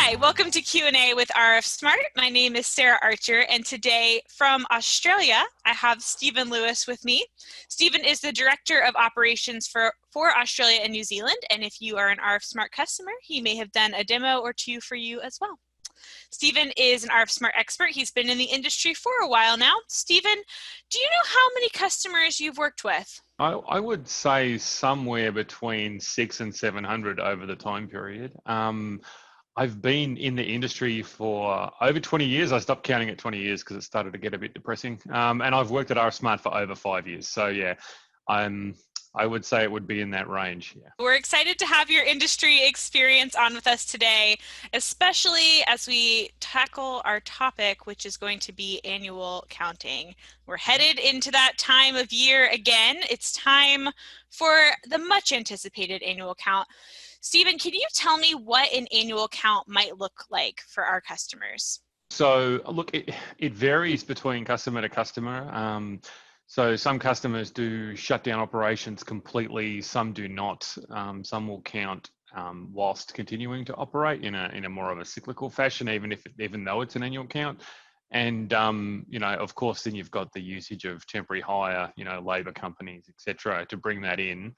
Hi, welcome to Q&A with RFSMART. My name is Sarah Archer, and today from Australia, I have Stephen Lewis with me. Stephen is the Director of Operations for Australia and New Zealand, and if you are an RFSMART customer, he may have done a demo or two for you as well. Stephen is an RFSMART expert. He's been in the industry for a while now. Stephen, do you know how many customers you've worked with? I would say somewhere between 600 and 700 over the time period. I've been in the industry for over 20 years. I stopped counting at 20 years because it started to get a bit depressing. And I've worked at RFSMART for over 5 years. So yeah, I would say it would be in that range. Yeah. We're excited to have your industry experience on with us today, especially as we tackle our topic, which is going to be annual counting. We're headed into that time of year again. It's time for the much anticipated annual count. Stephen, can you tell me what an annual count might look like for our customers? So look, it varies between customer to customer. So some customers do shut down operations completely, some do not. Some will count whilst continuing to operate in a more of a cyclical fashion, even though it's an annual count. And of course, then you've got the usage of temporary hire, labour companies, etc., to bring that in.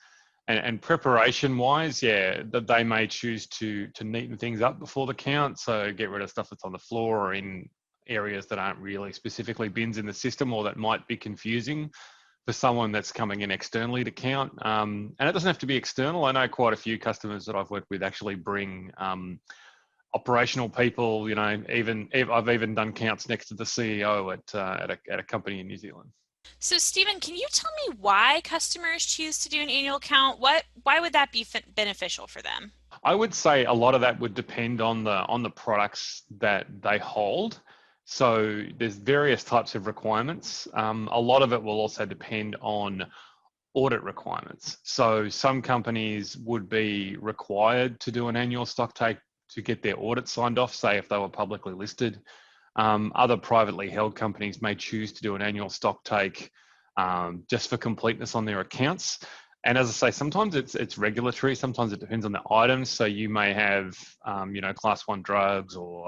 And preparation-wise, yeah, that they may choose to neaten things up before the count, so get rid of stuff that's on the floor or in areas that aren't really specifically bins in the system, or that might be confusing for someone that's coming in externally to count. And it doesn't have to be external. I know quite a few customers that I've worked with actually bring operational people. I've even done counts next to the CEO at a company in New Zealand. So Stephen, can you tell me why customers choose to do an annual count? Why would that be beneficial for them? I would say a lot of that would depend on the products that they hold. So there's various types of requirements. A lot of it will also depend on audit requirements. So some companies would be required to do an annual stock take to get their audit signed off, say if they were publicly listed. Other privately held companies may choose to do an annual stock take just for completeness on their accounts. And as I say, sometimes it's regulatory, sometimes it depends on the items. So you may have, class 1 drugs or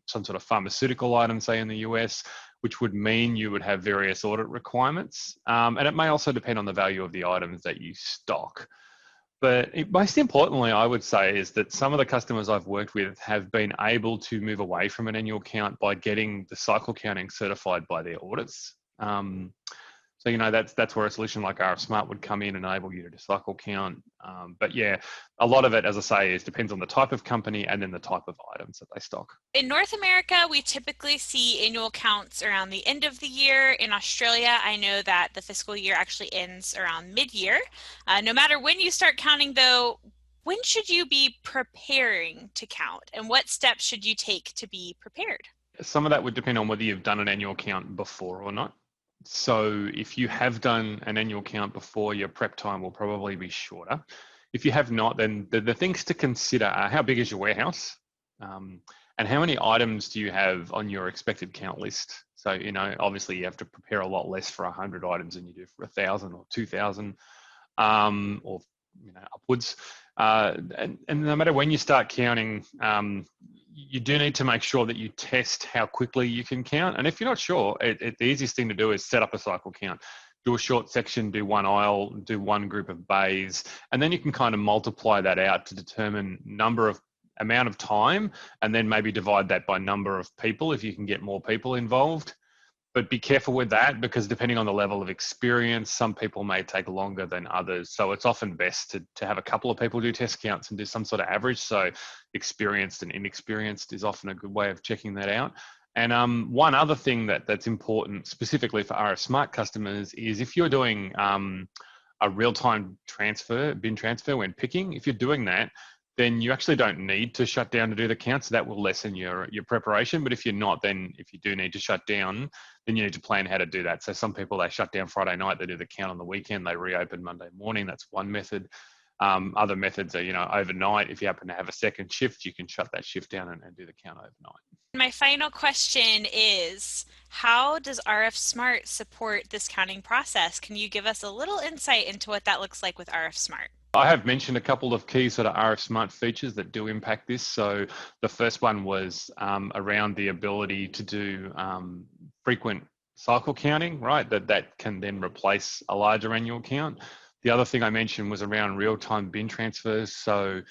some sort of pharmaceutical item, say in the US, which would mean you would have various audit requirements. And it may also depend on the value of the items that you stock. But most importantly, I would say, is that some of the customers I've worked with have been able to move away from an annual count by getting the cycle counting certified by their audits. So, that's where a solution like RFSMART would come in and enable you to cycle count. But yeah, a lot of it, as I say, depends on the type of company and then the type of items that they stock. In North America, we typically see annual counts around the end of the year. In Australia, I know that the fiscal year actually ends around mid-year. No matter when you start counting, though, when should you be preparing to count, and what steps should you take to be prepared? Some of that would depend on whether you've done an annual count before or not. So if you have done an annual count before, your prep time will probably be shorter. If you have not, then the things to consider are how big is your warehouse, and how many items do you have on your expected count list? So, obviously you have to prepare a lot less for 100 items than you do for 1,000 or 2,000, or upwards. And no matter when you start counting, you do need to make sure that you test how quickly you can count. And if you're not sure, the easiest thing to do is set up a cycle count. Do a short section, do one aisle, do one group of bays, and then you can kind of multiply that out to determine amount of time, and then maybe divide that by number of people if you can get more people involved. But be careful with that, because depending on the level of experience, some people may take longer than others. So it's often best to have a couple of people do test counts and do some sort of average. So experienced and inexperienced is often a good way of checking that out. And one other thing that's important specifically for RFSMART customers is if you're doing a real-time bin transfer when picking, if you're doing that, then you actually don't need to shut down to do the count. So that will lessen your preparation. But if you're not, then if you do need to shut down, then you need to plan how to do that. So some people, they shut down Friday night, they do the count on the weekend, they reopen Monday morning. That's one method. Other methods are, overnight. If you happen to have a second shift, you can shut that shift down and do the count overnight. My final question is, how does RFSMART support this counting process? Can you give us a little insight into what that looks like with RFSMART? I have mentioned a couple of key sort of RFSMART features that do impact this. So the first one was around the ability to do frequent cycle counting, right? That can then replace a larger annual count. The other thing I mentioned was around real-time bin transfers. So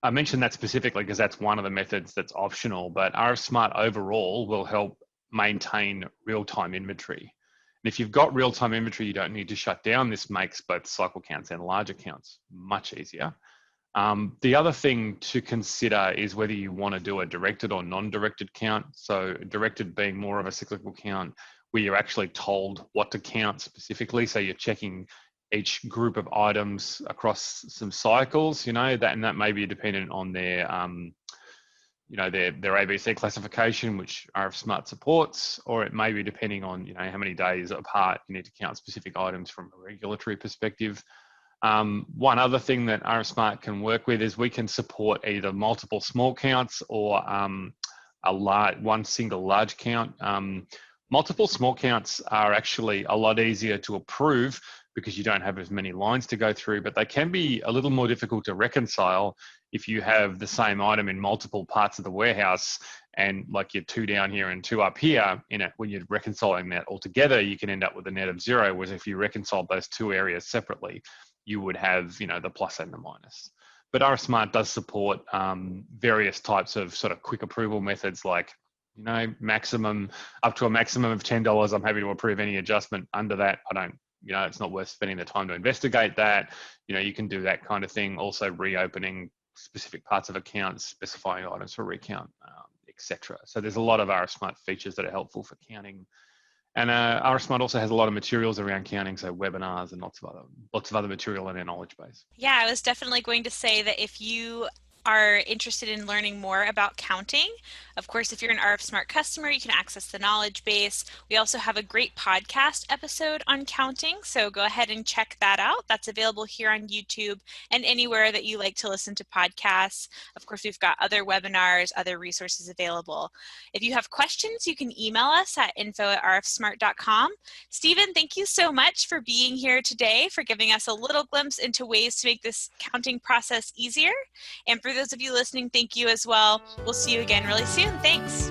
I mentioned that specifically because that's one of the methods that's optional, but RFSMART overall will help maintain real-time inventory. And if you've got real-time inventory, you don't need to shut down. This makes both cycle counts and larger counts much easier. The other thing to consider is whether you want to do a directed or non-directed count. So directed being more of a cyclical count where you're actually told what to count specifically. So you're checking each group of items across some cycles, and that may be dependent on their ABC classification, which RFSMART supports, or it may be depending on, how many days apart you need to count specific items from a regulatory perspective. One other thing that RFSMART can work with is we can support either multiple small counts or one single large count. Multiple small counts are actually a lot easier to approve because you don't have as many lines to go through, but they can be a little more difficult to reconcile if you have the same item in multiple parts of the warehouse and like you're 2 down here and 2 up here. When you're reconciling that all together, you can end up with a net of 0, whereas if you reconcile those 2 areas separately, you would have, the plus and the minus. But RFSMART does support various types of sort of quick approval methods like, maximum up to a maximum of $10. I'm happy to approve any adjustment under that. I don't, it's not worth spending the time to investigate that. You can do that kind of thing. Also reopening specific parts of accounts, specifying items for recount, etc. So there's a lot of RFSMART features that are helpful for counting. And RFSMART also has a lot of materials around counting, so webinars and lots of other material in our knowledge base. Yeah, I was definitely going to say that if you are interested in learning more about counting, of course, if you're an RFSMART customer, you can access the knowledge base. We also have a great podcast episode on counting, so go ahead and check that out. That's available here on YouTube and anywhere that you like to listen to podcasts. Of course, we've got other webinars, other resources available. If you have questions, you can email us at info@rfsmart.com. Stephen, thank you so much for being here today, for giving us a little glimpse into ways to make this counting process easier. And for those of you listening, thank you as well. We'll see you again really soon. Thanks.